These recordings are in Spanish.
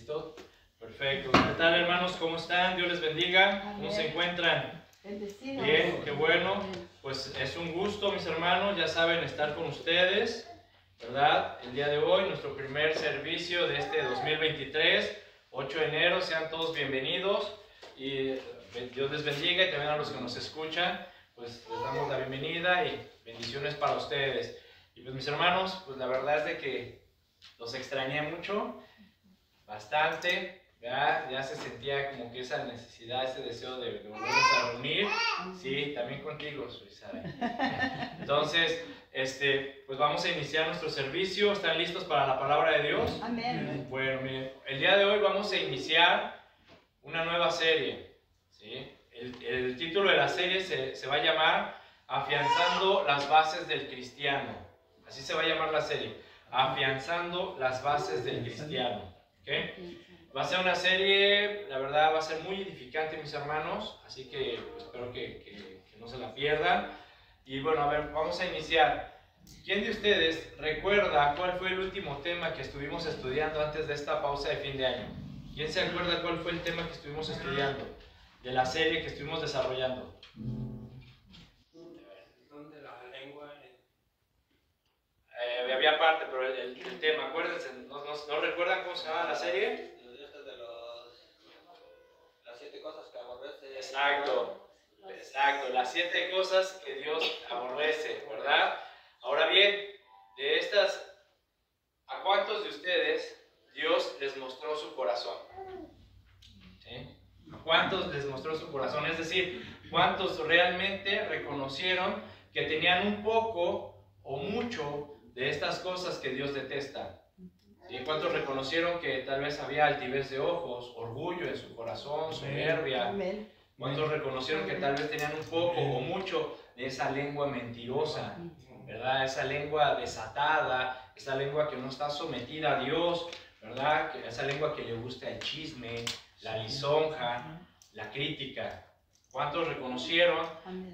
¿Listo? Perfecto. ¿Qué tal, hermanos? ¿Cómo están? Dios les bendiga. ¿Cómo se encuentran? Bendecidos. Bien, qué bueno. Pues es un gusto, mis hermanos, ya saben, estar con ustedes, ¿verdad? El día de hoy, nuestro primer servicio de este 2023, 8 de enero. Sean todos bienvenidos y Dios les bendiga, y también a los que nos escuchan, pues les damos la bienvenida y bendiciones para ustedes. Y pues, mis hermanos, pues la verdad es de que los extrañé mucho, bastante. Ya se sentía como que esa necesidad, ese deseo de volvernos a reunir. Sí, también contigo, Suiza. Entonces, pues vamos a iniciar nuestro servicio. ¿Están listos para la palabra de Dios? Amén. Bueno, miren, el día de hoy vamos a iniciar una nueva serie, ¿sí? El título de la serie se va a llamar Afianzando las bases del cristiano. Así se va a llamar la serie, Afianzando las bases del cristiano. ¿Okay? Va a ser una serie, la verdad va a ser muy edificante, mis hermanos, así que espero que no se la pierdan. Y bueno, a ver, vamos a iniciar. ¿Quién de ustedes recuerda cuál fue el último tema que estuvimos estudiando antes de esta pausa de fin de año? ¿Quién se acuerda cuál fue el tema que estuvimos estudiando de la serie que estuvimos desarrollando? ¿Dónde la lengua? Había parte, pero el tema, acuérdense, ¿no recuerdan cómo se llama la serie? Las 7 cosas que aborrece. Exacto, las 7 cosas que Dios aborrece, ¿verdad? Ahora bien, de estas, ¿a cuántos de ustedes Dios les mostró su corazón? ¿Sí? ¿A cuántos les mostró su corazón? Es decir, ¿cuántos realmente reconocieron que tenían un poco o mucho de estas cosas que Dios detesta? ¿Sí? ¿Cuántos reconocieron que tal vez había altivez de ojos, orgullo en su corazón, soberbia? Amén. ¿Cuántos reconocieron que tal vez tenían un poco o mucho de esa lengua mentirosa, ¿verdad? Esa lengua desatada, esa lengua que no está sometida a Dios, ¿verdad? Esa lengua que le gusta el chisme, la lisonja, la crítica. ¿Cuántos reconocieron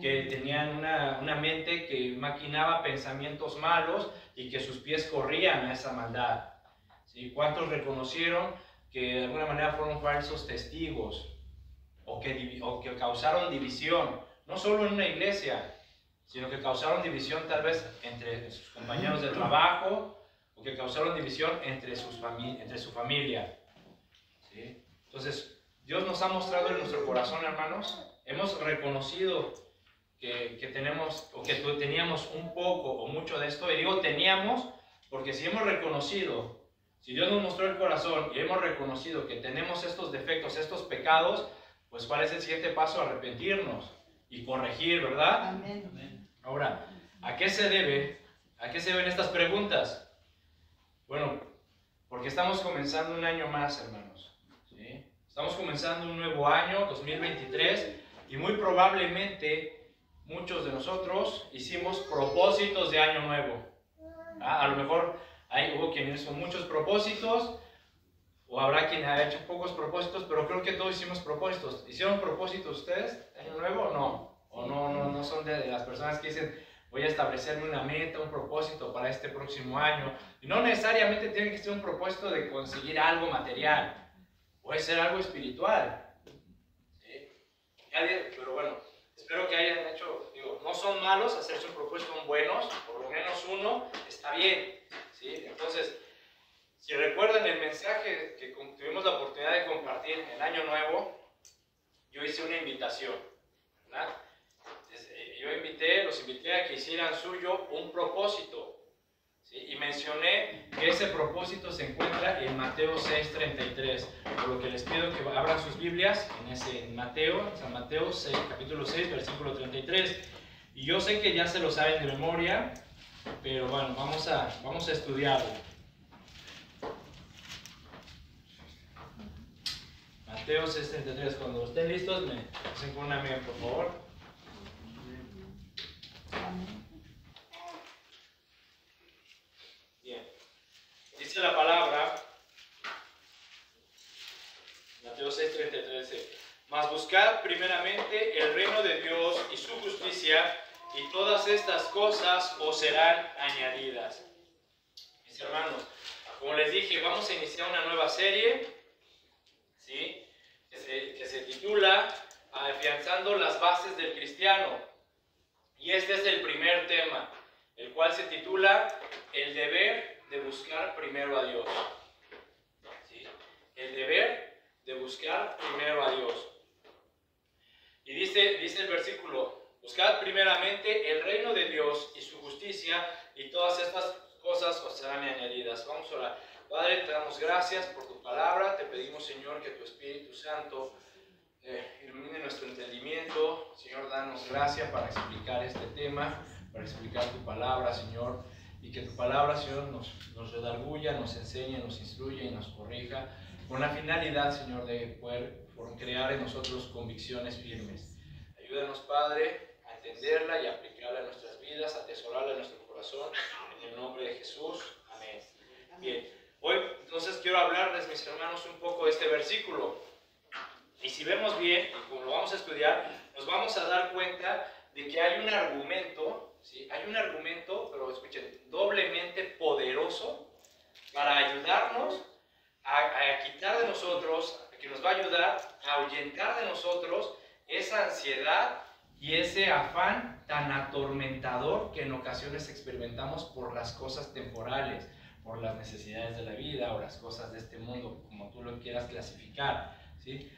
que tenían una mente que maquinaba pensamientos malos y que sus pies corrían a esa maldad? ¿Sí? ¿Cuántos reconocieron que de alguna manera fueron falsos testigos? O que causaron división, no solo en una iglesia, sino que causaron división tal vez entre sus compañeros de trabajo, o que causaron división entre su familia. ¿Sí? Entonces, Dios nos ha mostrado en nuestro corazón, hermanos, hemos reconocido que tenemos, o que teníamos un poco o mucho de esto, y digo teníamos, porque si hemos reconocido, si Dios nos mostró el corazón y hemos reconocido que tenemos estos defectos, estos pecados, pues ¿cuál es el siguiente paso? Arrepentirnos y corregir, ¿verdad? Amén. Ahora, ¿a qué se debe? ¿A qué se deben estas preguntas? Bueno, porque estamos comenzando un año más, hermanos. ¿Sí? Estamos comenzando un nuevo año, 2023, y muy probablemente muchos de nosotros hicimos propósitos de año nuevo. A lo mejor hubo quienes hizo muchos propósitos, o habrá quien haya hecho pocos propósitos, pero creo que todos hicimos propósitos. ¿Hicieron propósitos ustedes de año nuevo o no? ¿O no son de las personas que dicen, voy a establecerme una meta, un propósito para este próximo año? Y no necesariamente tiene que ser un propósito de conseguir algo material. Puede ser algo espiritual. ¿Sí? Pero bueno, espero que hayan hecho, no son malos, hacerse un propósito, son buenos, por lo menos uno está bien. ¿Sí? Entonces, si recuerdan el mensaje que tuvimos la oportunidad de compartir en Año Nuevo, yo hice una invitación, ¿verdad? Los invité a que hicieran suyo un propósito, ¿sí? Y mencioné que ese propósito se encuentra en Mateo 6:33, por lo que les pido que abran sus Biblias en San Mateo 6, capítulo 6, versículo 33. Y yo sé que ya se lo saben de memoria, pero bueno, vamos a estudiarlo. Mateo 6:33. Cuando estén listos, me hacen con una amiga, por favor. Bien. Dice la palabra, Mateo 6:33, dice: mas buscad primeramente el reino de Dios y su justicia, y todas estas cosas os serán añadidas. Mis hermanos, como les dije, vamos a iniciar una nueva serie. ¿sí? Que se titula Afianzando las bases del cristiano. Y este es el primer tema, el cual se titula El deber de buscar primero a Dios. ¿Sí? El deber de buscar primero a Dios. Y dice el versículo: buscad primeramente el reino de Dios y su justicia, y todas estas cosas os serán añadidas. Vamos a orar. Padre, te damos gracias por tu palabra. Te pedimos, Señor, que tu Espíritu Santo ilumine nuestro entendimiento. Señor, danos gracia para explicar este tema, para explicar tu palabra, Señor, y que tu palabra, Señor, nos redarguya, nos enseñe, nos instruya y nos corrija, con la finalidad, Señor, de poder crear en nosotros convicciones firmes. Ayúdanos, Padre, a entenderla y a aplicarla en nuestras vidas, a atesorarla en nuestro corazón, en el nombre de Jesús. Amén. Bien, hoy entonces quiero hablarles, mis hermanos, un poco de este versículo. Y si vemos bien, como lo vamos a estudiar, nos vamos a dar cuenta de que hay un argumento, ¿sí? Hay un argumento, pero escuchen, doblemente poderoso para ayudarnos a quitar de nosotros, que nos va a ayudar a ahuyentar de nosotros esa ansiedad y ese afán tan atormentador que en ocasiones experimentamos por las cosas temporales, por las necesidades de la vida o las cosas de este mundo, como tú lo quieras clasificar, ¿sí?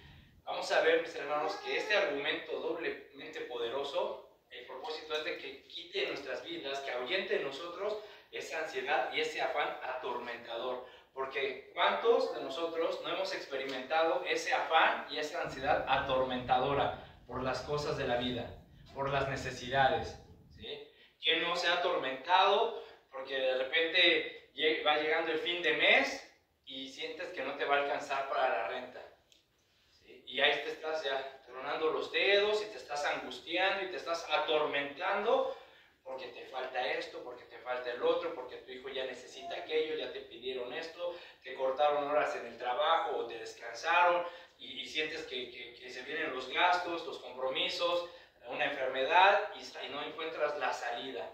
Vamos a ver, mis hermanos, que este argumento doblemente poderoso, el propósito es de que quite en nuestras vidas, que ahuyente en nosotros esa ansiedad y ese afán atormentador. Porque ¿cuántos de nosotros no hemos experimentado ese afán y esa ansiedad atormentadora por las cosas de la vida, por las necesidades? ¿Sí? ¿Quién no se ha atormentado porque de repente va llegando el fin de mes y sientes que no te va a alcanzar para la renta? ¿Sí? Y ahí te estás ya tronando los dedos y te estás angustiando y te estás atormentando porque te falta esto, porque te falta el otro, porque tu hijo ya necesita aquello, ya te pidieron esto, te cortaron horas en el trabajo o te descansaron y sientes que se vienen los gastos, los compromisos, una enfermedad y no encuentras la salida.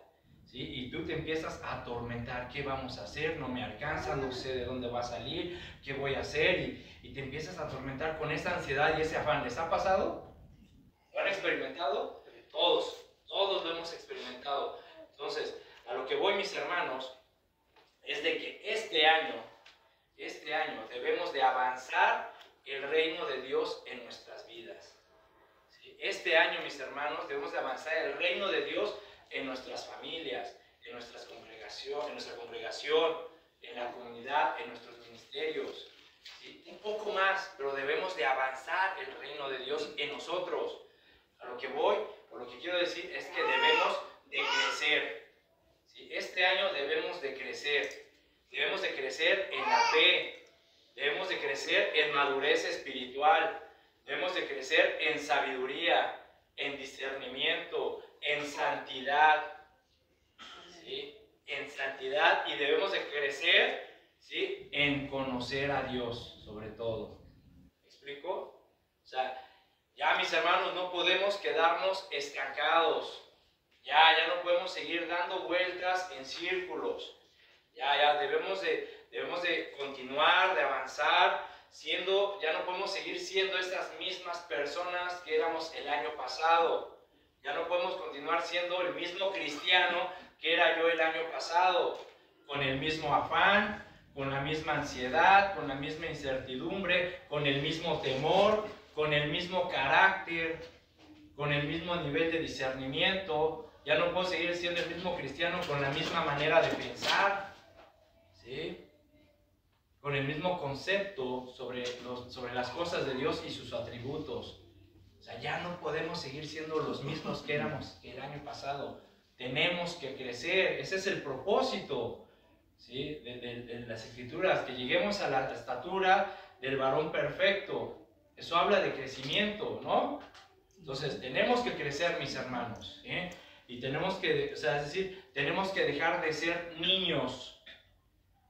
¿Sí? Y tú te empiezas a atormentar. ¿Qué vamos a hacer? No me alcanza, no sé de dónde va a salir, ¿qué voy a hacer? Y te empiezas a atormentar con esa ansiedad y ese afán. ¿Les ha pasado? ¿Lo han experimentado? Todos lo hemos experimentado. Entonces, a lo que voy, mis hermanos, es de que este año debemos de avanzar el reino de Dios en nuestras vidas. ¿Sí? Este año, mis hermanos, debemos de avanzar el reino de Dios en nuestras familias, en nuestra congregación, en la comunidad, en nuestros ministerios. ¿Sí? Un poco más, pero debemos de avanzar el reino de Dios en nosotros. A lo que voy, o lo que quiero decir, es que debemos de crecer. ¿Sí? Este año debemos de crecer. Debemos de crecer en la fe. Debemos de crecer en madurez espiritual. Debemos de crecer en sabiduría, en discernimiento, en santidad. ¿Sí? En santidad, y debemos de crecer, ¿sí?, en conocer a Dios sobre todo. ¿Me explico? O sea, ya, mis hermanos, no podemos quedarnos estancados. Ya no podemos seguir dando vueltas en círculos. Ya debemos de continuar, de avanzar, ya no podemos seguir siendo estas mismas personas que éramos el año pasado. Ya no podemos continuar siendo el mismo cristiano que era yo el año pasado, con el mismo afán, con la misma ansiedad, con la misma incertidumbre, con el mismo temor, con el mismo carácter, con el mismo nivel de discernimiento. Ya no puedo seguir siendo el mismo cristiano con la misma manera de pensar, ¿sí?, con el mismo concepto sobre las cosas de Dios y sus atributos. O sea, ya no podemos seguir siendo los mismos que éramos el año pasado. Tenemos que crecer. Ese es el propósito, ¿sí?, de las Escrituras, que lleguemos a la estatura del varón perfecto. Eso habla de crecimiento, ¿no? Entonces, tenemos que crecer, mis hermanos, ¿sí? Y tenemos que, tenemos que dejar de ser niños,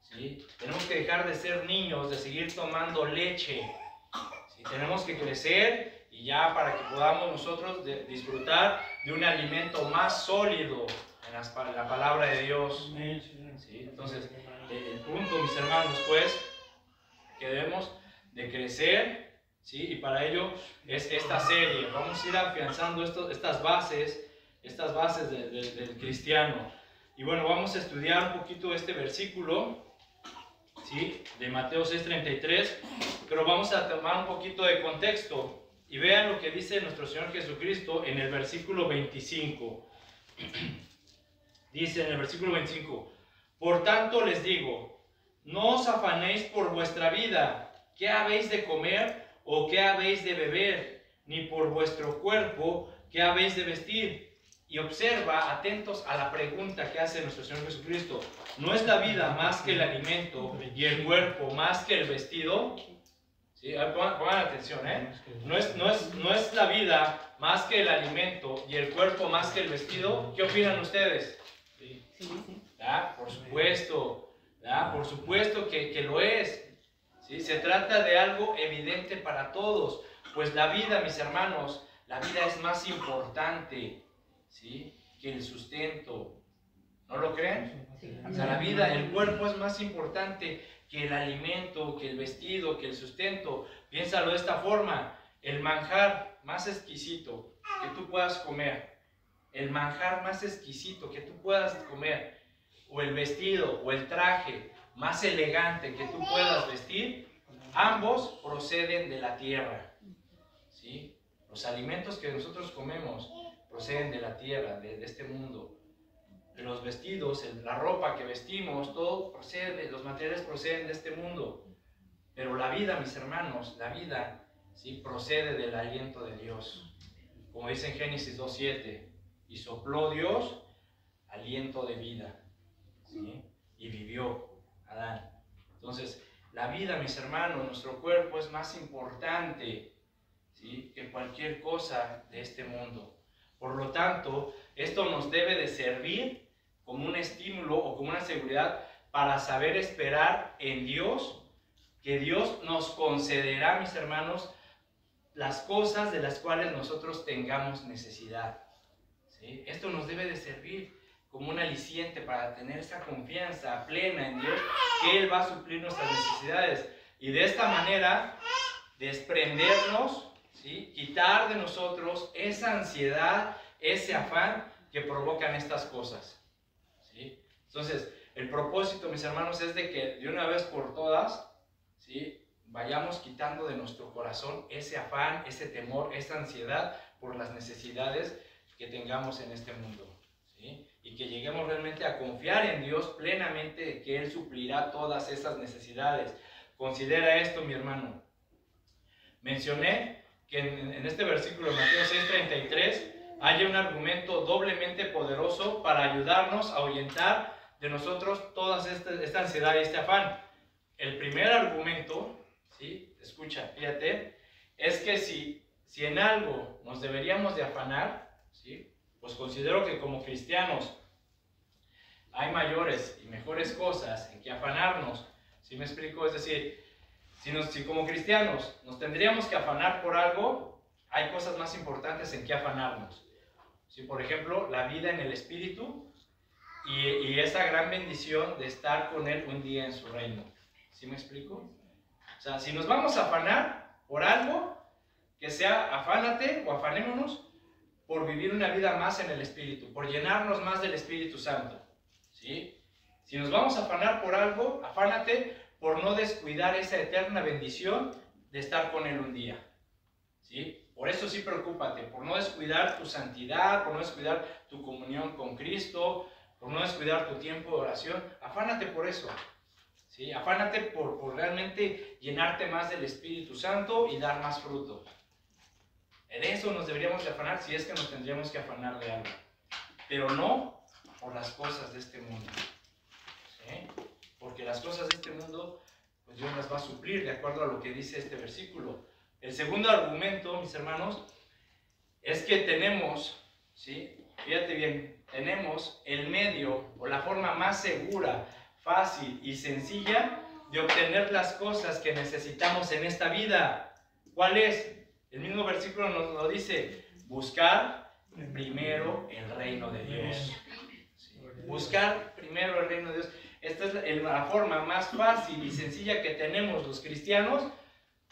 ¿sí? Tenemos que dejar de ser niños, de seguir tomando leche, ¿sí? Tenemos que crecer, y ya para que podamos nosotros disfrutar de un alimento más sólido en la palabra de Dios, ¿sí? Entonces, el punto, mis hermanos, pues, que debemos de crecer ¿sí? Y para ello es esta serie. Vamos a ir afianzando estas bases del cristiano. Y bueno, vamos a estudiar un poquito este versículo, ¿sí? De Mateo 6:33, pero vamos a tomar un poquito de contexto y vean lo que dice nuestro Señor Jesucristo en el versículo 25. Dice en el versículo 25, por tanto les digo, no os afanéis por vuestra vida, qué habéis de comer o qué habéis de beber, ni por vuestro cuerpo, qué habéis de vestir. Y observa, atentos a la pregunta que hace nuestro Señor Jesucristo. ¿No es la vida más que el alimento y el cuerpo más que el vestido? ¿Sí? Pongan atención, ¿eh? ¿No es la vida más que el alimento y el cuerpo más que el vestido? ¿Qué opinan ustedes? Sí. ¿Ah? Por supuesto, ¿ah? Por supuesto que lo es. ¿Sí? Se trata de algo evidente para todos. Pues la vida, mis hermanos, la vida es más importante, ¿sí?, que el sustento. ¿No lo creen? O sea, la vida, el cuerpo es más importante que el alimento, que el vestido, que el sustento. Piénsalo de esta forma. El manjar más exquisito que tú puedas comer, el manjar más exquisito que tú puedas comer, o el vestido o el traje más elegante que tú puedas vestir, ambos proceden de la tierra, ¿sí? Los alimentos que nosotros comemos proceden de la tierra, de este mundo. Los vestidos, la ropa que vestimos, todo procede, los materiales proceden de este mundo. Pero la vida, mis hermanos, la vida, ¿sí?, procede del aliento de Dios. Como dice en Génesis 2:7, y sopló Dios aliento de vida, ¿sí?, y vivió Adán. Entonces, la vida, mis hermanos, nuestro cuerpo es más importante, ¿sí?, que cualquier cosa de este mundo. Por lo tanto, esto nos debe de servir como un estímulo o como una seguridad para saber esperar en Dios, que Dios nos concederá, mis hermanos, las cosas de las cuales nosotros tengamos necesidad, ¿sí? Esto nos debe de servir como un aliciente para tener esa confianza plena en Dios, que Él va a suplir nuestras necesidades. Y de esta manera, desprendernos, ¿sí?, quitar de nosotros esa ansiedad, ese afán que provocan estas cosas, ¿sí? Entonces, el propósito, mis hermanos, es de que de una vez por todas, ¿sí?, vayamos quitando de nuestro corazón ese afán, ese temor, esa ansiedad por las necesidades que tengamos en este mundo, ¿sí? Y que lleguemos realmente a confiar en Dios plenamente, de que Él suplirá todas esas necesidades. Considera esto, mi hermano. Mencioné que en este versículo de Mateo 6:33 hay un argumento doblemente poderoso para ayudarnos a ahuyentar de nosotros toda esta ansiedad y este afán. El primer argumento, ¿sí?, escucha, fíjate, es que si en algo nos deberíamos de afanar, ¿sí?, pues considero que como cristianos hay mayores y mejores cosas en que afanarnos. ¿Sí me explico? Es decir, si como cristianos nos tendríamos que afanar por algo, hay cosas más importantes en que afanarnos. ¿Sí? Por ejemplo, la vida en el Espíritu y esa gran bendición de estar con Él un día en su reino. ¿Sí me explico? O sea, si nos vamos a afanar por algo, que sea afánate o afanémonos por vivir una vida más en el Espíritu, por llenarnos más del Espíritu Santo, ¿sí? Si nos vamos a afanar por algo, afánate por no descuidar esa eterna bendición de estar con Él un día, ¿sí? Por eso sí preocúpate, por no descuidar tu santidad, por no descuidar tu comunión con Cristo, por no descuidar tu tiempo de oración. Afánate por eso, ¿sí? Afánate por realmente llenarte más del Espíritu Santo y dar más fruto. En eso nos deberíamos de afanar, si es que nos tendríamos que afanar de algo, pero no por las cosas de este mundo, ¿sí? Porque las cosas de este mundo, pues Dios las va a suplir de acuerdo a lo que dice este versículo. El segundo argumento, mis hermanos, es que tenemos, ¿sí?, fíjate bien, tenemos el medio o la forma más segura, fácil y sencilla de obtener las cosas que necesitamos en esta vida. ¿Cuál es? El mismo versículo nos lo dice: buscar primero el reino de Dios. ¿Sí? Buscar primero el reino de Dios. Esta es la forma más fácil y sencilla que tenemos los cristianos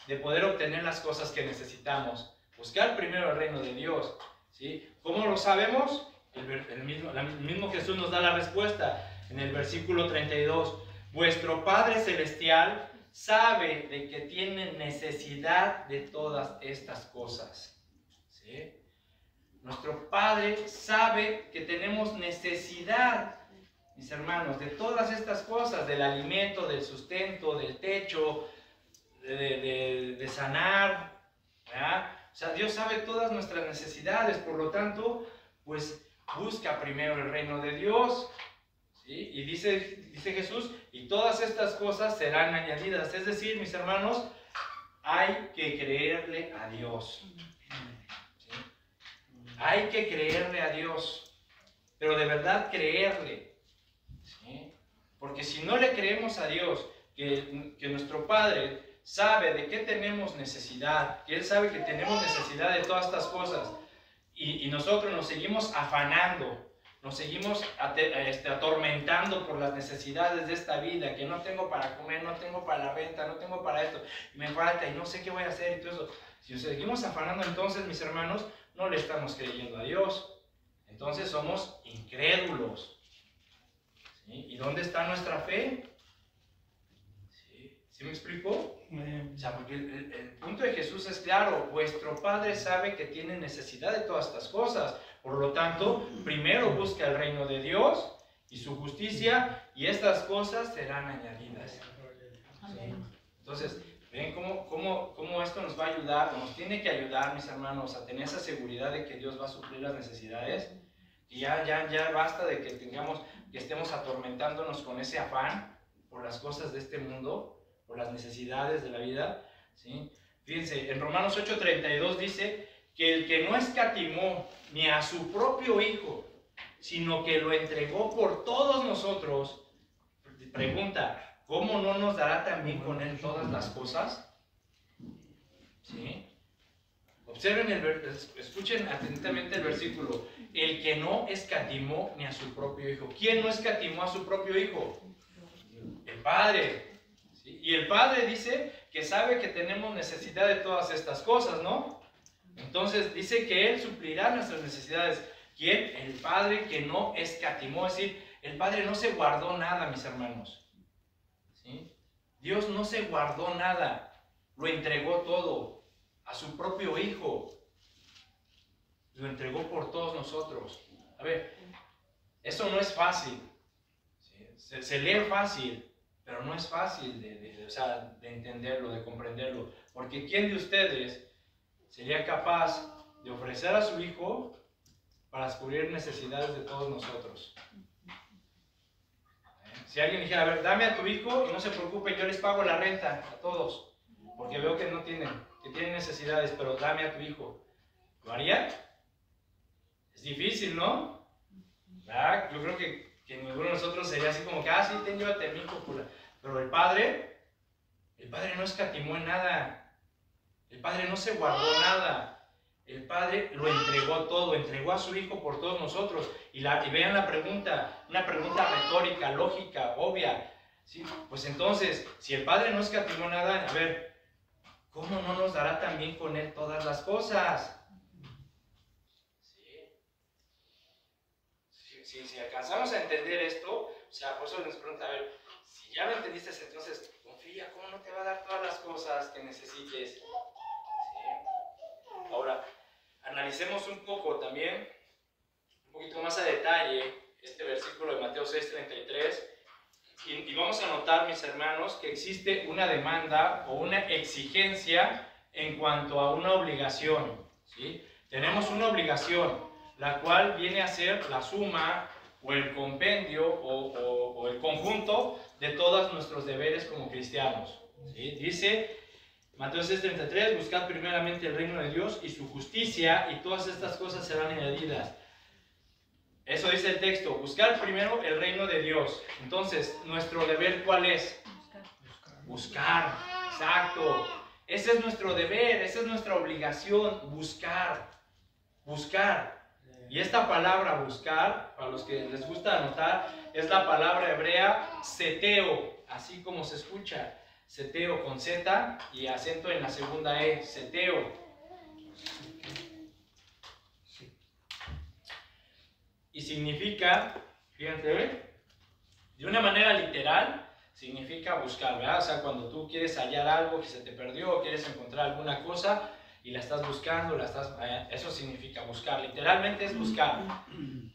de poder obtener las cosas que necesitamos. Buscar primero el reino de Dios, ¿sí? ¿Cómo lo sabemos? El mismo Jesús nos da la respuesta en el versículo 32. Vuestro Padre Celestial sabe de que tiene necesidad de todas estas cosas, ¿sí? Nuestro Padre sabe que tenemos necesidad, mis hermanos, de todas estas cosas, del alimento, del sustento, del techo, de sanar, ¿verdad? O sea, Dios sabe todas nuestras necesidades, por lo tanto, pues busca primero el reino de Dios, ¿sí? Y dice Jesús, y todas estas cosas serán añadidas. Es decir, mis hermanos, hay que creerle a Dios. ¿Sí? Hay que creerle a Dios, pero de verdad creerle, ¿sí? Porque si no le creemos a Dios, que nuestro Padre sabe de qué tenemos necesidad, que Él sabe que tenemos necesidad de todas estas cosas, y nosotros nos seguimos afanando, nos seguimos atormentando por las necesidades de esta vida, que no tengo para comer, no tengo para la renta, no tengo para esto, y me falta, y no sé qué voy a hacer, y todo eso. Si nos seguimos afanando, entonces, mis hermanos, no le estamos creyendo a Dios. Entonces somos incrédulos, ¿sí? ¿Y dónde está nuestra fe? ¿Sí me explicó? O sea, porque el punto de Jesús es claro: vuestro Padre sabe que tiene necesidad de todas estas cosas. Por lo tanto, primero busca el reino de Dios y su justicia, y estas cosas serán añadidas. ¿Sí? Entonces, ven cómo esto nos va a ayudar, nos tiene que ayudar, mis hermanos, a tener esa seguridad de que Dios va a suplir las necesidades. Y ya basta de que estemos atormentándonos con ese afán por las cosas de este mundo, por las necesidades de la vida, ¿sí? Fíjense, en Romanos 8:32 dice que el que no escatimó ni a su propio Hijo, sino que lo entregó por todos nosotros, pregunta, ¿cómo no nos dará también con Él todas las cosas? ¿Sí? Observen, escuchen atentamente el versículo. El que no escatimó ni a su propio Hijo. ¿Quién no escatimó a su propio Hijo? El Padre. ¿Sí? Y el Padre dice que sabe que tenemos necesidad de todas estas cosas, ¿no? Entonces dice que Él suplirá nuestras necesidades. ¿Quién? El Padre que no escatimó. Es decir, el Padre no se guardó nada, mis hermanos. ¿Sí? Dios no se guardó nada. Lo entregó todo a su propio Hijo. Lo entregó por todos nosotros. A ver, eso no es fácil. ¿Sí? Se lee fácil, pero no es fácil de entenderlo, de comprenderlo. Porque ¿quién de ustedes sería capaz de ofrecer a su Hijo para cubrir necesidades de todos nosotros? Si alguien dijera, a ver, dame a tu Hijo y no se preocupe, yo les pago la renta a todos, porque veo que no tienen, que tienen necesidades, pero dame a tu Hijo, ¿lo haría? Es difícil, ¿no? ¿Verdad? Yo creo que ninguno de nosotros sería así como que, sí, llévate a mi Hijo. Pero el Padre no escatimó en nada. El Padre no se guardó nada. El Padre lo entregó todo, entregó a su Hijo por todos nosotros. Y vean la pregunta, una pregunta retórica, lógica, obvia. ¿Sí? Pues entonces, si el Padre no escatimó nada, a ver, ¿cómo no nos dará también con Él todas las cosas? Si alcanzamos a entender esto, o sea, por eso nos pregunta, a ver, si ya lo entendiste, entonces confía, ¿cómo no te va a dar todas las cosas que necesites? ¿Sí? Ahora, analicemos un poco también, un poquito más a detalle, este versículo de Mateo 6:33, y vamos a notar, mis hermanos, que existe una demanda o una exigencia en cuanto a una obligación, ¿sí? Tenemos una obligación, la cual viene a ser la suma o el compendio o el conjunto de todos nuestros deberes como cristianos, ¿sí? Dice Mateo 6:33, buscad primeramente el reino de Dios y su justicia, y todas estas cosas serán añadidas. Eso dice el texto, buscar primero el reino de Dios. Entonces, ¿nuestro deber cuál es? Buscar, exacto. Ese es nuestro deber, esa es nuestra obligación, buscar. Y esta palabra buscar, para los que les gusta anotar, es la palabra hebrea seteo, así como se escucha. seteo con Z y acento en la segunda E, seteo. Y significa, fíjate, de una manera literal, significa buscar, ¿verdad? O sea, cuando tú quieres hallar algo que se te perdió o quieres encontrar alguna cosa y la estás buscando, eso significa buscar. Literalmente es buscar.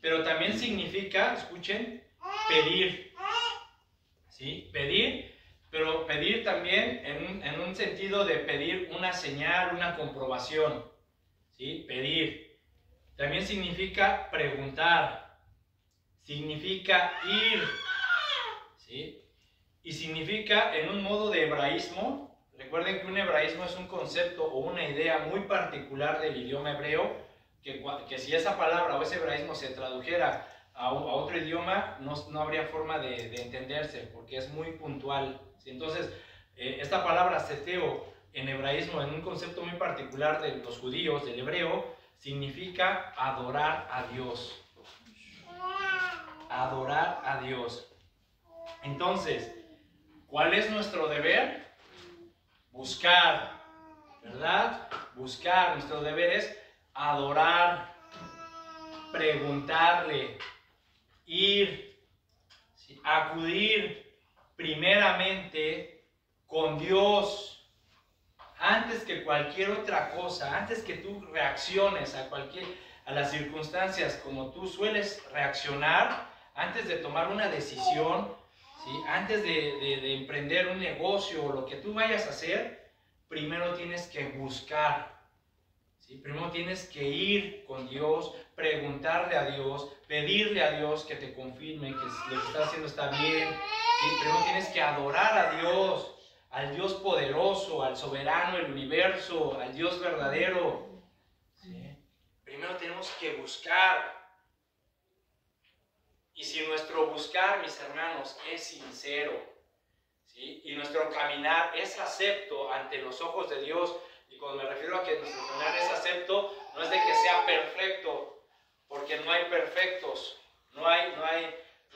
Pero también significa, escuchen, pedir. ¿Sí? Pedir, pero pedir también en un sentido de pedir una señal, una comprobación. ¿Sí? Pedir. También significa preguntar. Significa ir. ¿Sí? Y significa en un modo de hebraísmo. Recuerden que un hebraísmo es un concepto o una idea muy particular del idioma hebreo, que si esa palabra o ese hebraísmo se tradujera a otro idioma, no habría forma de entenderse, porque es muy puntual. ¿Sí? Entonces, esta palabra seteo en hebraísmo, en un concepto muy particular de los judíos, del hebreo, significa adorar a Dios. Adorar a Dios. Entonces, ¿cuál es nuestro deber? Buscar, ¿verdad? Buscar. Nuestro deber es adorar, preguntarle, ir, ¿sí? Acudir primeramente con Dios antes que cualquier otra cosa, antes que tú reacciones a las circunstancias como tú sueles reaccionar, antes de tomar una decisión, ¿sí? Antes de emprender un negocio o lo que tú vayas a hacer, primero tienes que buscar. ¿Sí? Primero tienes que ir con Dios, preguntarle a Dios, pedirle a Dios que te confirme que lo que estás haciendo está bien. ¿Sí? Primero tienes que adorar a Dios, al Dios poderoso, al soberano del universo, al Dios verdadero. ¿Sí? Primero tenemos que buscar. Y si nuestro buscar, mis hermanos, es sincero, ¿sí? Y nuestro caminar es acepto ante los ojos de Dios, y cuando me refiero a que nuestro caminar es acepto, no es de que sea perfecto, porque no hay perfectos,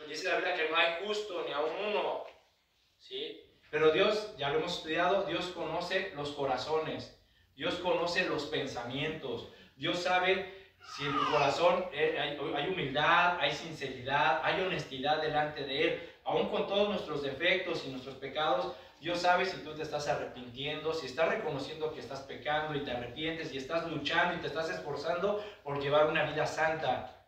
dice la Biblia que no hay justo ni aun uno, ¿sí? Pero Dios, ya lo hemos estudiado, Dios conoce los corazones, Dios conoce los pensamientos, Dios sabe si en tu corazón hay humildad, hay sinceridad, hay honestidad delante de Él, aún con todos nuestros defectos y nuestros pecados. Dios sabe si tú te estás arrepintiendo, si estás reconociendo que estás pecando y te arrepientes, y estás luchando y te estás esforzando por llevar una vida santa.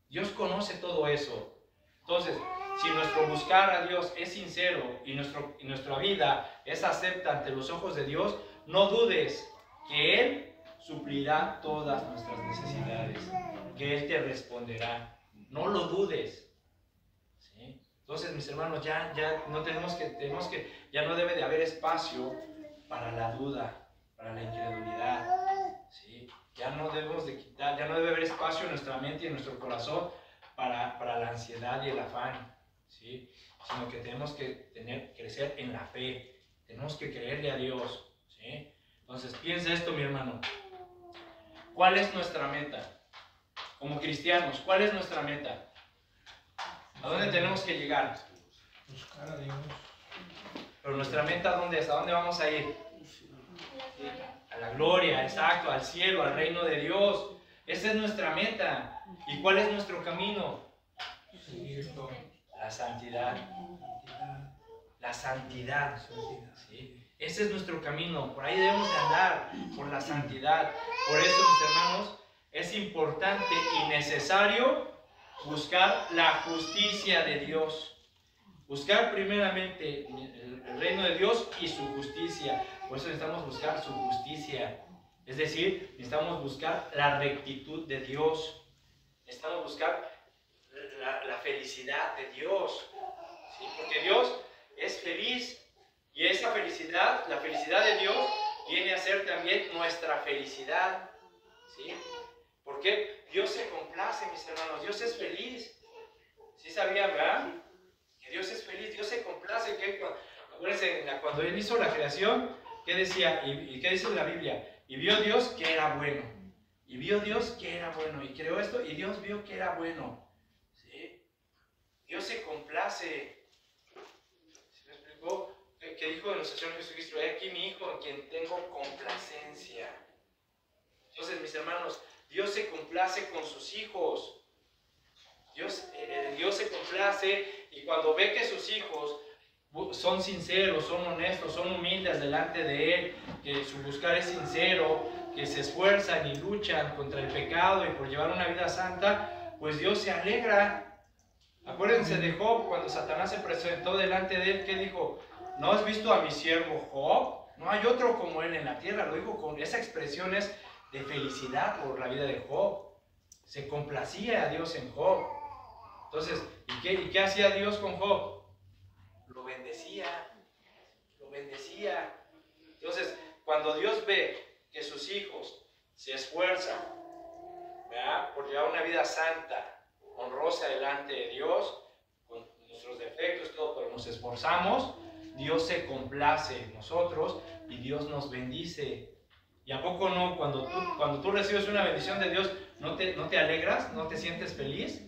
Dios conoce todo eso. Entonces, si nuestro buscar a Dios es sincero y nuestra vida es acepta ante los ojos de Dios, no dudes que Él suplirá todas nuestras necesidades, que Él te responderá. No lo dudes. ¿Sí? Entonces, mis hermanos, ya no ya no debe de haber espacio para la duda, para la incredulidad. ¿Sí? Ya no debe haber espacio en nuestra mente y en nuestro corazón para la ansiedad y el afán. ¿Sí? Sino que tenemos que crecer en la fe. Tenemos que creerle a Dios. ¿Sí? Entonces, piensa esto, mi hermano. ¿Cuál es nuestra meta? Como cristianos, ¿cuál es nuestra meta? ¿A dónde tenemos que llegar? Buscar a Dios. Pero nuestra meta, ¿dónde es? ¿A dónde vamos a ir? A la gloria, exacto, al cielo, al reino de Dios. Esa es nuestra meta. ¿Y cuál es nuestro camino? Seguirlo. La santidad. La santidad. ¿Sí? Ese es nuestro camino. Por ahí debemos de andar, por la santidad. Por eso, mis hermanos, es importante y necesario buscar la justicia de Dios. Buscar primeramente el reino de Dios y su justicia. Por eso necesitamos buscar su justicia. Es decir, necesitamos buscar la rectitud de Dios. Necesitamos buscar la felicidad de Dios. ¿Sí? Porque Dios es feliz. Y esa felicidad, la felicidad de Dios, viene a ser también nuestra felicidad. ¿Sí? Porque Dios se complace, mis hermanos. Dios es feliz. ¿Sí sabían, verdad? Que Dios es feliz, Dios se complace. Acuérdense, cuando Él hizo la creación, ¿qué decía? ¿Y qué dice la Biblia? Y vio Dios que era bueno. Y vio Dios que era bueno. Y creó esto y Dios vio que era bueno. ¿Sí? Dios se complace. ¿Sí me explicó? que dijo nuestro Señor Jesucristo: he aquí mi Hijo en quien tengo complacencia. Entonces, mis hermanos, Dios se complace con sus hijos. Dios se complace, y cuando ve que sus hijos son sinceros, son honestos, son humildes delante de Él, que su buscar es sincero, que se esfuerzan y luchan contra el pecado y por llevar una vida santa, pues Dios se alegra. Acuérdense de Job, cuando Satanás se presentó delante de él, ¿qué dijo? ¿No has visto a mi siervo Job? No hay otro como él en la tierra. Lo dijo con esas expresiones de felicidad por la vida de Job. Se complacía a Dios en Job. Entonces, ¿y qué hacía Dios con Job? Lo bendecía, lo bendecía. Entonces, cuando Dios ve que sus hijos se esfuerzan, ¿verdad?, por llevar una vida santa, honrosa delante de Dios, con nuestros defectos, todo, pero nos esforzamos, Dios se complace en nosotros y Dios nos bendice. ¿Y a poco no? Cuando tú recibes una bendición de Dios, ¿no te alegras? ¿No te sientes feliz?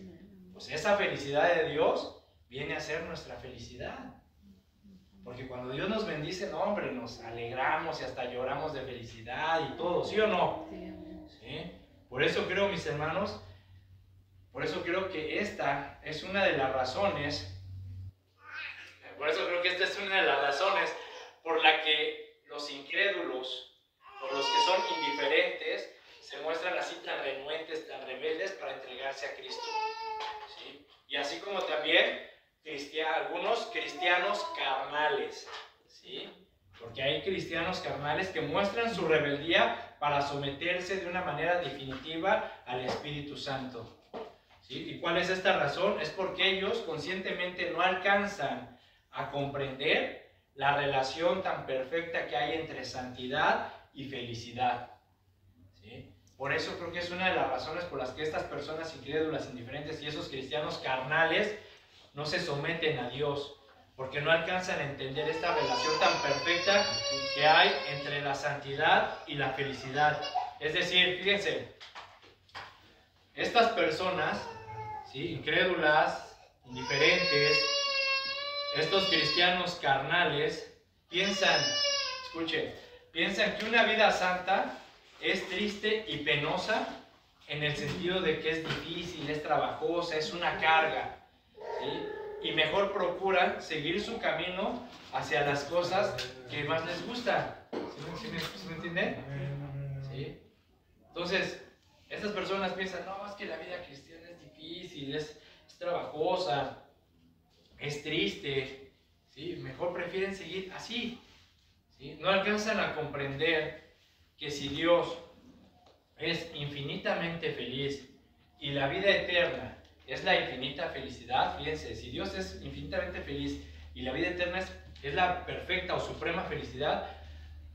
Pues esa felicidad de Dios viene a ser nuestra felicidad. Porque cuando Dios nos bendice, no, hombre, nos alegramos y hasta lloramos de felicidad y todo, ¿sí o no? ¿Sí? Por eso creo, mis hermanos, por eso creo que esta es una de las razones, por la que los incrédulos, por los que son indiferentes, se muestran así tan renuentes, tan rebeldes para entregarse a Cristo. ¿Sí? Y así como también algunos cristianos carnales, ¿sí? Porque hay cristianos carnales que muestran su rebeldía para someterse de una manera definitiva al Espíritu Santo. ¿Sí? ¿Y cuál es esta razón? Es porque ellos conscientemente no alcanzan a comprender la relación tan perfecta que hay entre santidad y felicidad. ¿Sí? Por eso creo que es una de las razones por las que estas personas incrédulas, indiferentes y esos cristianos carnales no se someten a Dios, porque no alcanzan a entender esta relación tan perfecta que hay entre la santidad y la felicidad. Es decir, fíjense, estas personas, ¿sí?, incrédulas, indiferentes, estos cristianos carnales, piensan que una vida santa es triste y penosa en el sentido de que es difícil, es trabajosa, es una carga, ¿sí? Y mejor procuran seguir su camino hacia las cosas que más les gustan. ¿Sí me entienden? ¿Sí? Entonces, estas personas piensan, no, es que la vida cristiana es difícil, es trabajosa, es triste, ¿sí? Mejor prefieren seguir así, ¿sí? No alcanzan a comprender que si Dios es infinitamente feliz y la vida eterna es la infinita felicidad, fíjense, si Dios es infinitamente feliz y la vida eterna es la perfecta o suprema felicidad,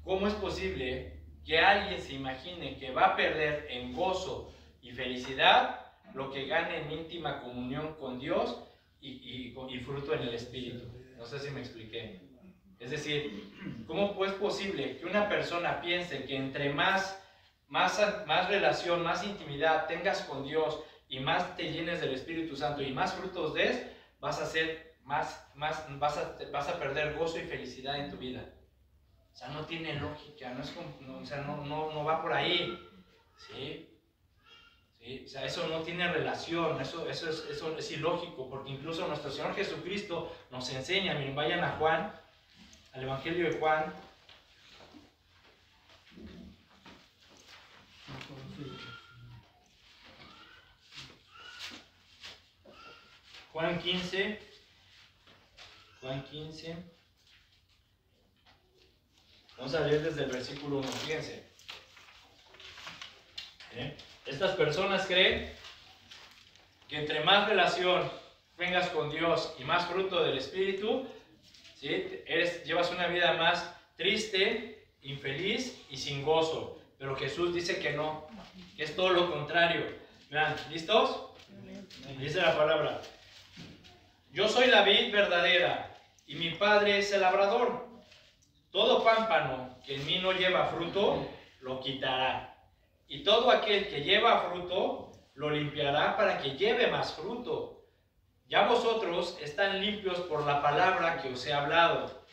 ¿cómo es posible que alguien se imagine que va a perder en gozo y felicidad lo que gane en íntima comunión con Dios y fruto en el Espíritu? No sé si me expliqué. Es decir, ¿cómo es posible que una persona piense que entre más relación, más intimidad tengas con Dios y más te llenes del Espíritu Santo y más frutos des, vas a perder gozo y felicidad en tu vida? O sea, no tiene lógica, no va por ahí, ¿sí? ¿Sí? O sea, eso no tiene relación, eso es ilógico, porque incluso nuestro Señor Jesucristo nos enseña. Miren, vayan a Juan, al Evangelio de Juan. Juan 15. Vamos a leer desde el versículo 1, fíjense. ¿Sí? Estas personas creen que entre más relación tengas con Dios y más fruto del Espíritu, ¿sí?, llevas una vida más triste, infeliz y sin gozo. Pero Jesús dice que no, que es todo lo contrario. Vean, ¿listos? Dice la palabra: yo soy la vid verdadera y mi Padre es el labrador. Todo pámpano que en mí no lleva fruto, lo quitará. Y todo aquel que lleva fruto, lo limpiará para que lleve más fruto. Ya vosotros están limpios por la palabra que os he hablado.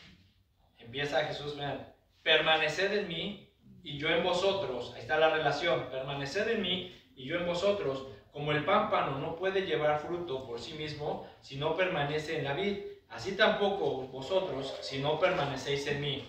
Empieza Jesús, vean, permaneced en mí y yo en vosotros. Ahí está la relación, permaneced en mí y yo en vosotros. Como el pámpano no puede llevar fruto por sí mismo si no permanece en la vid, así tampoco vosotros si no permanecéis en mí.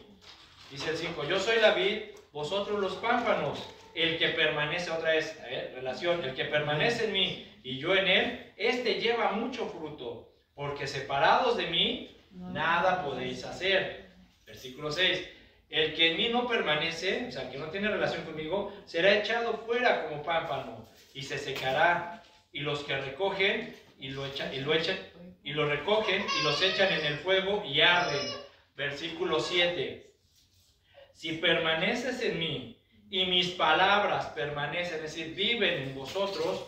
Dice el 5, yo soy la vid, vosotros los pámpanos. El que permanece, otra vez, relación, el que permanece en mí y yo en él, este lleva mucho fruto, porque separados de mí, nada podéis hacer. Versículo 6, el que en mí no permanece, o sea, el que no tiene relación conmigo, será echado fuera como pámpano y se secará, y los que recogen y lo recogen y los echan en el fuego y arden. Versículo 7, si permaneces en mí y mis palabras permanecen, es decir, viven en vosotros,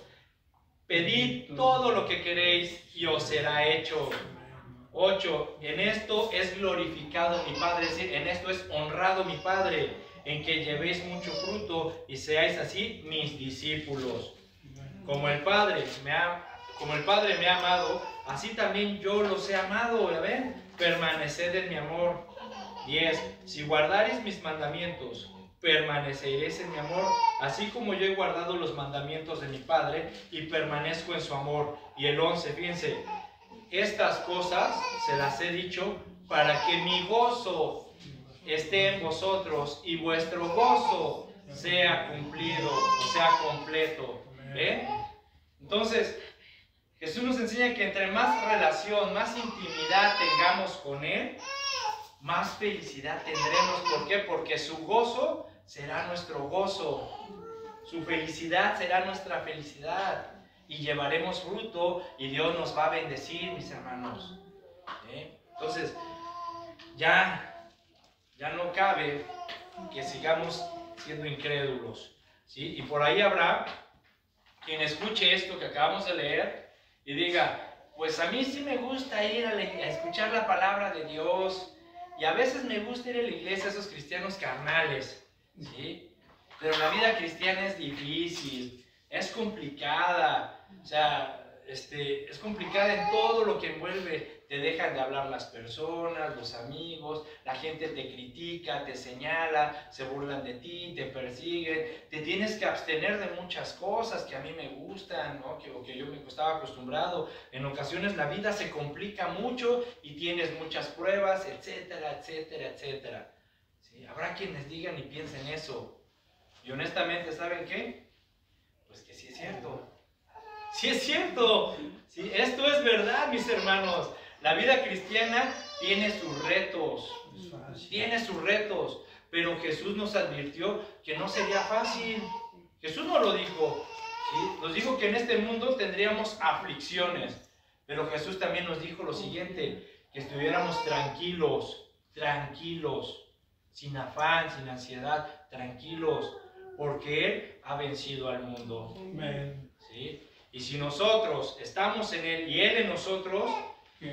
pedid todo lo que queréis y os será hecho. 8, en esto es glorificado mi Padre, es decir, en esto es honrado mi Padre, en que llevéis mucho fruto y seáis así mis discípulos. Como el Padre me ha amado, así también yo los he amado. ¿Ya ven? Permaneced en mi amor. 10, si guardareis mis mandamientos, permaneceréis en mi amor, así como yo he guardado los mandamientos de mi Padre y permanezco en su amor. Y el 11, fíjense, estas cosas se las he dicho para que mi gozo esté en vosotros y vuestro gozo sea cumplido, o sea completo. ¿Ven? Entonces, Jesús nos enseña que entre más relación, más intimidad tengamos con Él, más felicidad tendremos. ¿Por qué? Porque su gozo será nuestro gozo, su felicidad será nuestra felicidad, y llevaremos fruto y Dios nos va a bendecir, mis hermanos. Entonces, ya no cabe que sigamos siendo incrédulos, ¿sí? Y por ahí habrá quien escuche esto que acabamos de leer y diga, pues a mí sí me gusta ir a escuchar la palabra de Dios, y a veces me gusta ir a la iglesia, a esos cristianos carnales, ¿sí? Pero la vida cristiana es difícil, es complicada, o sea, es complicada en todo lo que envuelve. Te dejan de hablar las personas, los amigos, la gente te critica, te señala, se burlan de ti, te persiguen, te tienes que abstener de muchas cosas que a mí me gustan, ¿no? o que yo me estaba acostumbrado. En ocasiones la vida se complica mucho y tienes muchas pruebas, etcétera, etcétera, etcétera. ¿Sí? Habrá quienes digan y piensen eso. Y honestamente, ¿saben qué? Pues que sí es cierto. Sí es cierto. Sí, esto es verdad, mis hermanos. La vida cristiana tiene sus retos. Tiene sus retos. Pero Jesús nos advirtió que no sería fácil. Jesús nos lo dijo. ¿Sí? Nos dijo que en este mundo tendríamos aflicciones. Pero Jesús también nos dijo lo siguiente: que estuviéramos tranquilos, tranquilos, sin afán, sin ansiedad, tranquilos, porque Él ha vencido al mundo. ¿Sí? Y si nosotros estamos en Él y Él en nosotros,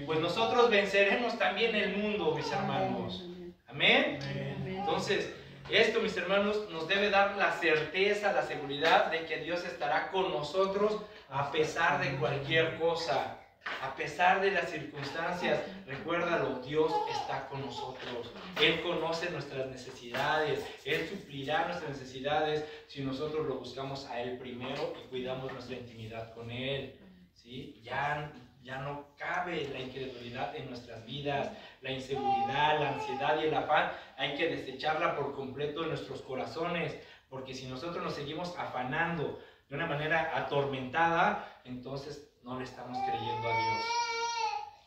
pues nosotros venceremos también el mundo, mis hermanos. Amén. Entonces, esto, mis hermanos, nos debe dar la certeza, la seguridad de que Dios estará con nosotros a pesar de cualquier cosa, a pesar de las circunstancias. Recuérdalo, Dios está con nosotros. Él conoce nuestras necesidades, Él suplirá nuestras necesidades si nosotros lo buscamos a Él primero y cuidamos nuestra intimidad con Él. ¿Sí? Ya no cabe la incredulidad en nuestras vidas, la inseguridad, la ansiedad y el afán. Hay que desecharla por completo de nuestros corazones, porque si nosotros nos seguimos afanando de una manera atormentada, entonces no le estamos creyendo a Dios.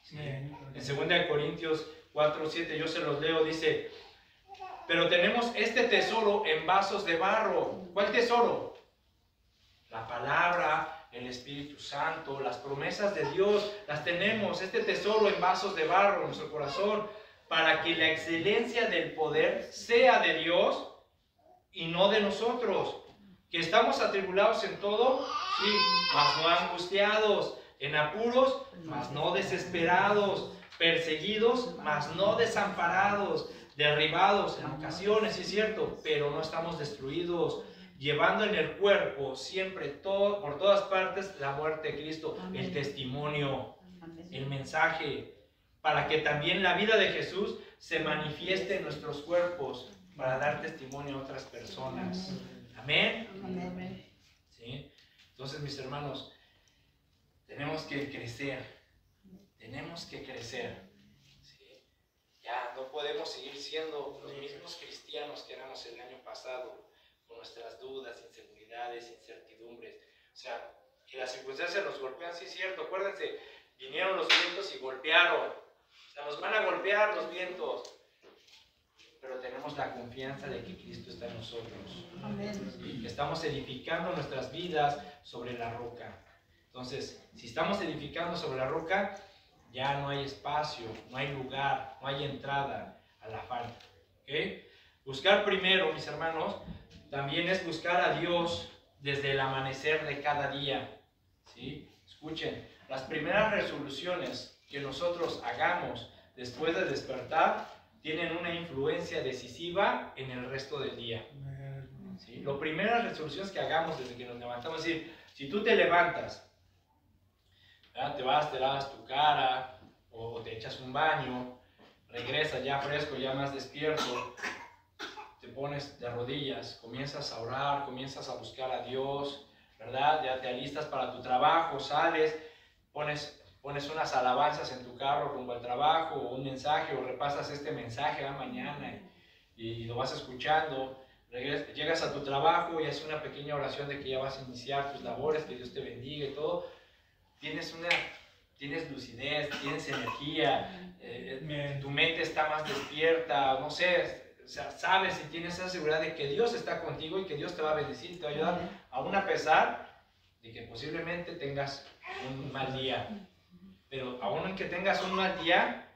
¿Sí? En 2 Corintios 4:7, yo se los leo, dice: pero tenemos este tesoro en vasos de barro. ¿Cuál tesoro? La palabra, el Espíritu Santo, las promesas de Dios, las tenemos, este tesoro en vasos de barro en nuestro corazón, para que la excelencia del poder sea de Dios y no de nosotros. Que estamos atribulados en todo, sí, mas no angustiados, en apuros, mas no desesperados, perseguidos, mas no desamparados, derribados en ocasiones, sí es cierto, pero no estamos destruidos, llevando en el cuerpo siempre por todas partes la muerte de Cristo. Amén. El testimonio, el mensaje, para que también la vida de Jesús se manifieste en nuestros cuerpos para dar testimonio a otras personas. Amén. Amén. ¿Sí? Entonces, mis hermanos, tenemos que crecer. Tenemos que crecer. ¿Sí? Ya no podemos seguir siendo los mismos cristianos que éramos el año pasado, con nuestras dudas, inseguridades, incertidumbres. O sea, que las circunstancias nos golpean, sí es cierto. Acuérdense, vinieron los vientos y golpearon. O sea, nos van a golpear los vientos. Pero tenemos la confianza de que Cristo está en nosotros. Amén. ¿Sí? Estamos edificando nuestras vidas sobre la roca. Entonces, si estamos edificando sobre la roca, ya no hay espacio, no hay lugar, no hay entrada a la falta. ¿Okay? Buscar primero, mis hermanos, también es buscar a Dios desde el amanecer de cada día. ¿Sí? Escuchen, las primeras resoluciones que nosotros hagamos después de despertar tienen una influencia decisiva en el resto del día. ¿Sí? Las primeras resoluciones que hagamos desde que nos levantamos, es decir, si tú te levantas, ¿verdad? Te vas, te lavas tu cara o te echas un baño, regresas ya fresco, ya más despierto, te pones de rodillas, comienzas a orar, comienzas a buscar a Dios, ¿verdad? Ya te alistas para tu trabajo, sales, pones unas alabanzas en tu carro rumbo al trabajo, o un mensaje, o repasas este mensaje mañana y lo vas escuchando. Llegas a tu trabajo y haces una pequeña oración de que ya vas a iniciar tus labores, que Dios te bendiga y todo. Tienes lucidez, tienes energía, tu mente está más despierta, no sé, o sea, sabes y tienes esa seguridad de que Dios está contigo y que Dios te va a bendecir y te va a ayudar, aún a pesar de que posiblemente tengas un mal día. Pero aún en que tengas un mal día,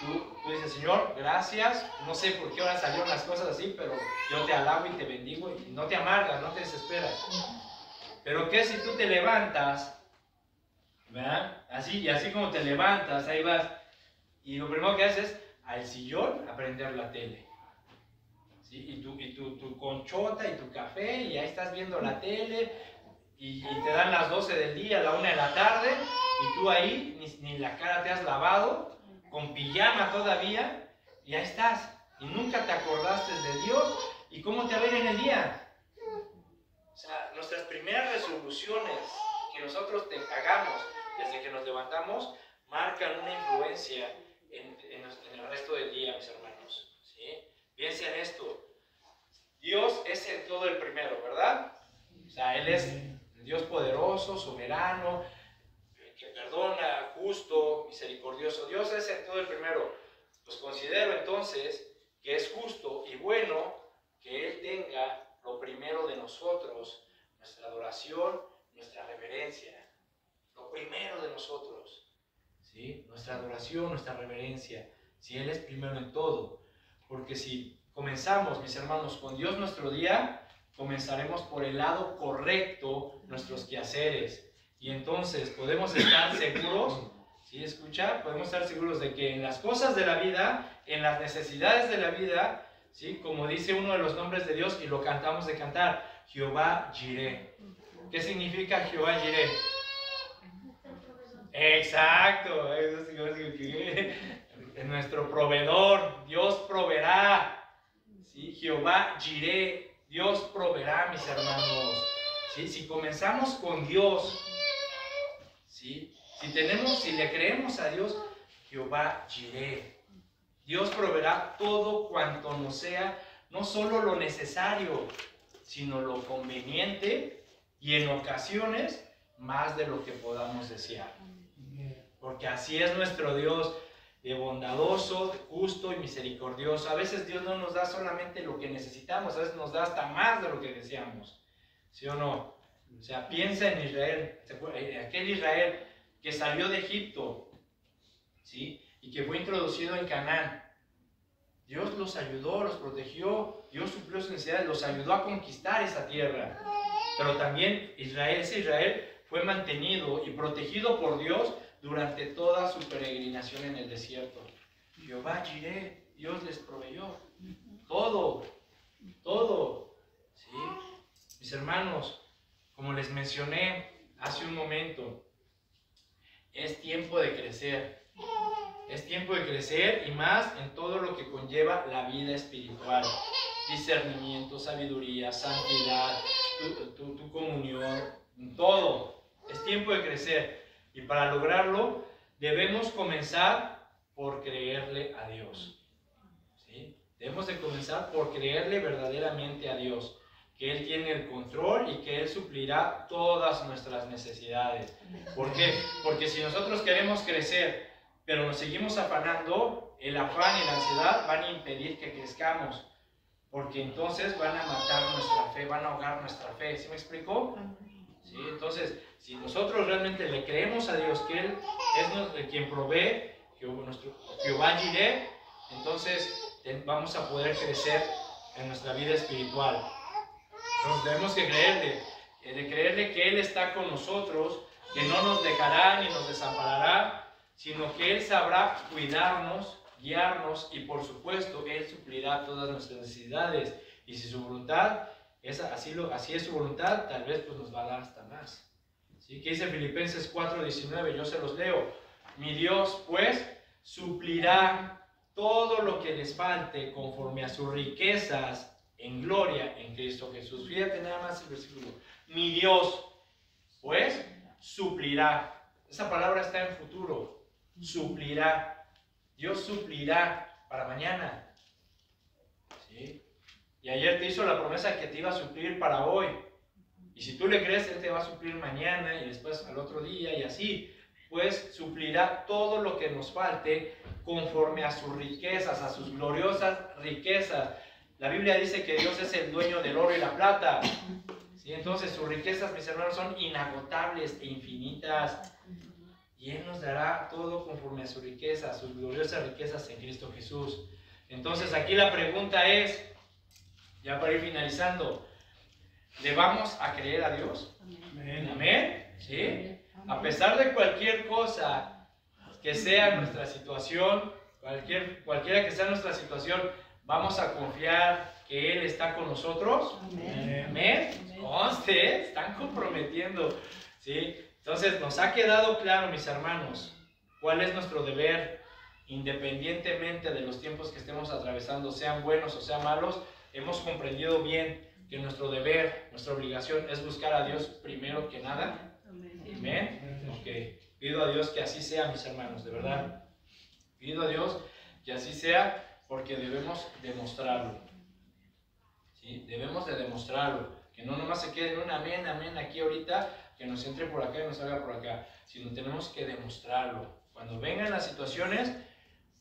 tú dices, Señor, gracias, no sé por qué ahora salieron las cosas así, pero yo te alabo y te bendigo y no te amargas, no te desesperas. Pero ¿qué si tú te levantas, ¿verdad? Así como te levantas, ahí vas, y lo primero que haces es al sillón a prender la tele? ¿Sí? Y tu conchota y tu café, y ahí estás viendo la tele, y te dan las 12 del día, la 1 de la tarde, y tú ahí ni la cara te has lavado, con pijama todavía, y ahí estás, y nunca te acordaste de Dios. ¿Y cómo te va a ir en el día? O sea, nuestras primeras resoluciones que nosotros hagamos desde que nos levantamos marcan una influencia en el resto del día, mis hermanos. ¿Sí? Piensen en esto. Dios es en todo el primero, ¿verdad? O sea, Él es Dios poderoso, soberano, que perdona, justo, misericordioso. Dios es en todo el primero. Pues considero entonces que es justo y bueno que Él tenga lo primero de nosotros, nuestra adoración, nuestra reverencia. Lo primero de nosotros, ¿sí? Nuestra adoración, nuestra reverencia. Si Él es primero en todo. Porque si comenzamos, mis hermanos, con Dios nuestro día, comenzaremos por el lado correcto nuestros quehaceres. Y entonces podemos estar seguros, ¿sí? Escucha, podemos estar seguros de que en las cosas de la vida, en las necesidades de la vida, ¿sí? Como dice uno de los nombres de Dios, y lo cantamos de cantar, Jehová Jireh. ¿Qué significa Jehová Jireh? Exacto, es nuestro proveedor, Dios proveerá, ¿sí? Jehová Jireh, Dios proveerá, mis hermanos. ¿Sí? Si comenzamos con Dios, ¿sí? Si le creemos a Dios, Jehová Jireh, Dios proveerá todo cuanto nos sea, no solo lo necesario, sino lo conveniente y en ocasiones más de lo que podamos desear. Porque así es nuestro Dios, de bondadoso, justo y misericordioso. A veces Dios no nos da solamente lo que necesitamos, a veces nos da hasta más de lo que deseamos. ¿Sí o no? O sea, piensa en Israel, aquel Israel que salió de Egipto, ¿sí? Y que fue introducido en Canaán. Dios los ayudó, los protegió, Dios suplió sus necesidades, los ayudó a conquistar esa tierra. Pero también ese Israel fue mantenido y protegido por Dios durante toda su peregrinación en el desierto. Jehová Jireh, Dios les proveyó todo, todo. ¿Sí? Mis hermanos, como les mencioné hace un momento, es tiempo de crecer, Es tiempo de crecer y más en todo lo que conlleva la vida espiritual. Discernimiento, sabiduría, santidad, tu comunión, todo. Es tiempo de crecer. Y para lograrlo debemos comenzar por creerle a Dios. ¿Sí? Debemos de comenzar por creerle verdaderamente a Dios. Que Él tiene el control y que Él suplirá todas nuestras necesidades. ¿Por qué? Porque si nosotros queremos crecer, pero nos seguimos afanando, el afán y la ansiedad van a impedir que crezcamos, porque entonces van a matar nuestra fe, van a ahogar nuestra fe. ¿Sí me explicó? ¿Sí? Entonces, si nosotros realmente le creemos a Dios, que Él es quien provee, nuestro Jehová Jireh, entonces vamos a poder crecer en nuestra vida espiritual. Entonces debemos que creerle que Él está con nosotros, que no nos dejará ni nos desamparará, sino que Él sabrá cuidarnos, guiarnos y por supuesto Él suplirá todas nuestras necesidades. Y si su voluntad así es su voluntad, tal vez pues nos va a dar hasta más. ¿Sí? ¿Qué dice Filipenses 4:19? Yo se los leo. Mi Dios pues suplirá todo lo que les falte conforme a sus riquezas en gloria en Cristo Jesús. Fíjate nada más el versículo. Mi Dios pues suplirá. Esa palabra está en futuro. Suplirá. Dios suplirá para mañana. ¿Sí? Y ayer te hizo la promesa que te iba a suplir para hoy. Y si tú le crees, Él te va a suplir mañana y después al otro día y así. Pues suplirá todo lo que nos falte conforme a sus riquezas, a sus gloriosas riquezas. La Biblia dice que Dios es el dueño del oro y la plata. ¿Sí? Entonces sus riquezas, mis hermanos, son inagotables e infinitas. Y Él nos dará todo conforme a su riqueza, sus gloriosas riquezas en Cristo Jesús. Entonces aquí la pregunta es, ya para ir finalizando, ¿le vamos a creer a Dios? Amén. ¿Amén? ¿Sí? A pesar de cualquier cosa que sea nuestra situación, cualquiera que sea nuestra situación, ¿vamos a confiar que Él está con nosotros? Amén. ¿Amén? Conste, están comprometiendo. ¿Sí? Entonces nos ha quedado claro, mis hermanos, cuál es nuestro deber, independientemente de los tiempos que estemos atravesando, sean buenos o sean malos. Hemos comprendido bien que nuestro deber, nuestra obligación es buscar a Dios primero que nada. Amén. Ok. Pido a Dios que así sea, mis hermanos, de verdad. Pido a Dios que así sea porque debemos demostrarlo. ¿Sí? Debemos de demostrarlo. Que no nomás se quede en un amén, amén aquí ahorita, que nos entre por acá y nos salga por acá, sino tenemos que demostrarlo. Cuando vengan las situaciones,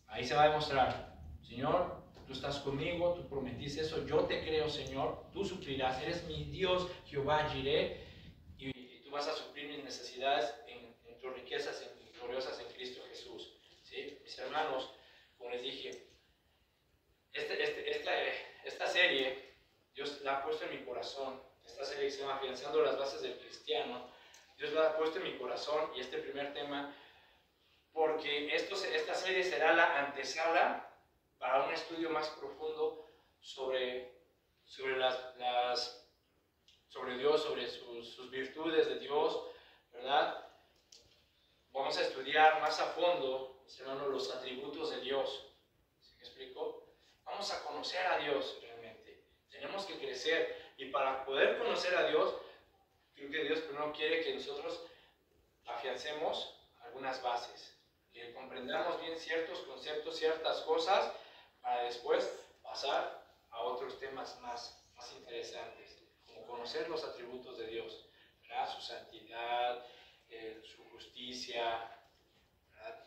ahí se va a demostrar. Señor, tú estás conmigo, tú prometiste eso, yo te creo, Señor, tú suplirás, eres mi Dios, Jehová Jireh, y tú vas a suplir mis necesidades en tus riquezas gloriosas en Cristo Jesús. ¿Sí? Mis hermanos, como les dije, esta serie, Dios la ha puesto en mi corazón. Esta serie que se llama Afianzando las bases del cristiano, Dios la ha puesto en mi corazón, y este primer tema, porque esta serie será la antesala para un estudio más profundo sobre Dios, sobre sus virtudes de Dios, ¿verdad? Vamos a estudiar más a fondo, mis hermanos, los atributos de Dios. ¿Sí me explico? Vamos a conocer a Dios realmente. Tenemos que crecer. Y para poder conocer a Dios, creo que Dios primero quiere que nosotros afiancemos algunas bases, que comprendamos bien ciertos conceptos, ciertas cosas, para después pasar a otros temas más interesantes, como conocer los atributos de Dios, ¿verdad? Su santidad, su justicia, ¿verdad?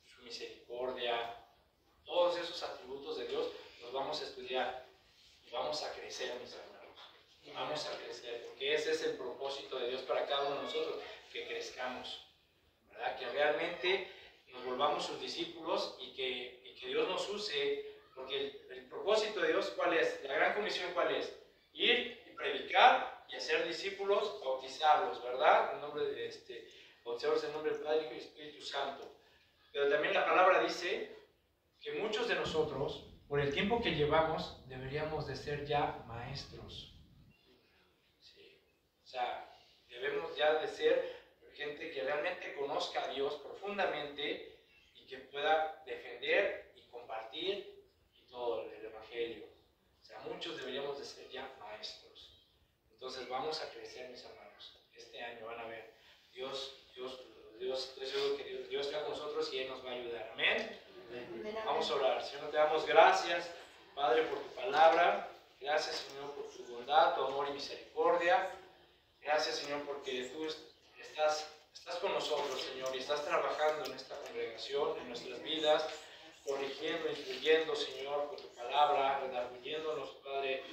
Su misericordia, todos esos atributos de Dios los vamos a estudiar y vamos a crecer, mis hermanos. Vamos a crecer, porque ese es el propósito de Dios para cada uno de nosotros, que crezcamos, ¿verdad? Que realmente nos volvamos sus discípulos y que Dios nos use, porque el propósito de Dios, ¿cuál es? La gran comisión, ¿cuál es? Ir y predicar y hacer discípulos, bautizarlos, ¿verdad? En nombre de bautizarlos en nombre del Padre, Hijo y Espíritu Santo. Pero también la palabra dice que muchos de nosotros, por el tiempo que llevamos, deberíamos de ser ya maestros. O sea, debemos ya de ser gente que realmente conozca a Dios profundamente y que pueda defender y compartir y todo el Evangelio. O sea, muchos deberíamos de ser ya maestros. Entonces vamos a crecer, mis hermanos. Este año van a ver, Dios, estoy seguro que Dios está con nosotros y Él nos va a ayudar. Amén. Vamos a orar. Señor, te damos gracias, Padre, por tu palabra. Gracias, Señor, por tu bondad, tu amor y misericordia. Gracias, Señor, porque tú estás con nosotros, Señor, y estás trabajando en esta congregación, en nuestras vidas, corrigiendo, instruyendo, Señor, con tu palabra, redarguyéndonos, Padre,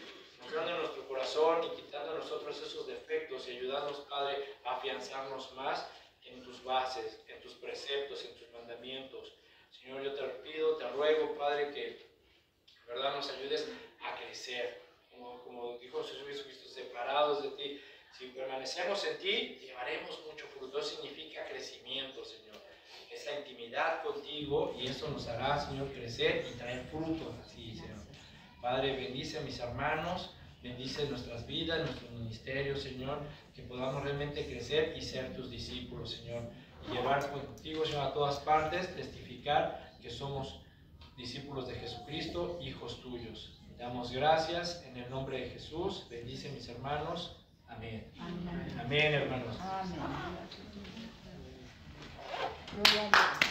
mostrando nuestro corazón y quitando a nosotros esos defectos y ayudándonos, Padre, a afianzarnos más en tus bases, en tus preceptos, en tus mandamientos. Señor, yo te pido, te ruego, Padre, que ¿verdad? Nos ayudes a crecer, como dijo Jesucristo, separados de ti. Si permanecemos en ti, llevaremos mucho fruto. Eso significa crecimiento, Señor. Esa intimidad contigo, y eso nos hará, Señor, crecer y traer fruto. Así, Señor. Padre, bendice a mis hermanos, bendice nuestras vidas, nuestro ministerio, Señor, que podamos realmente crecer y ser tus discípulos, Señor. Y llevar contigo, Señor, a todas partes, testificar que somos discípulos de Jesucristo, hijos tuyos. Damos gracias en el nombre de Jesús. Bendice mis hermanos. Amén. Amén, hermanos. Amén. Gloria a Dios.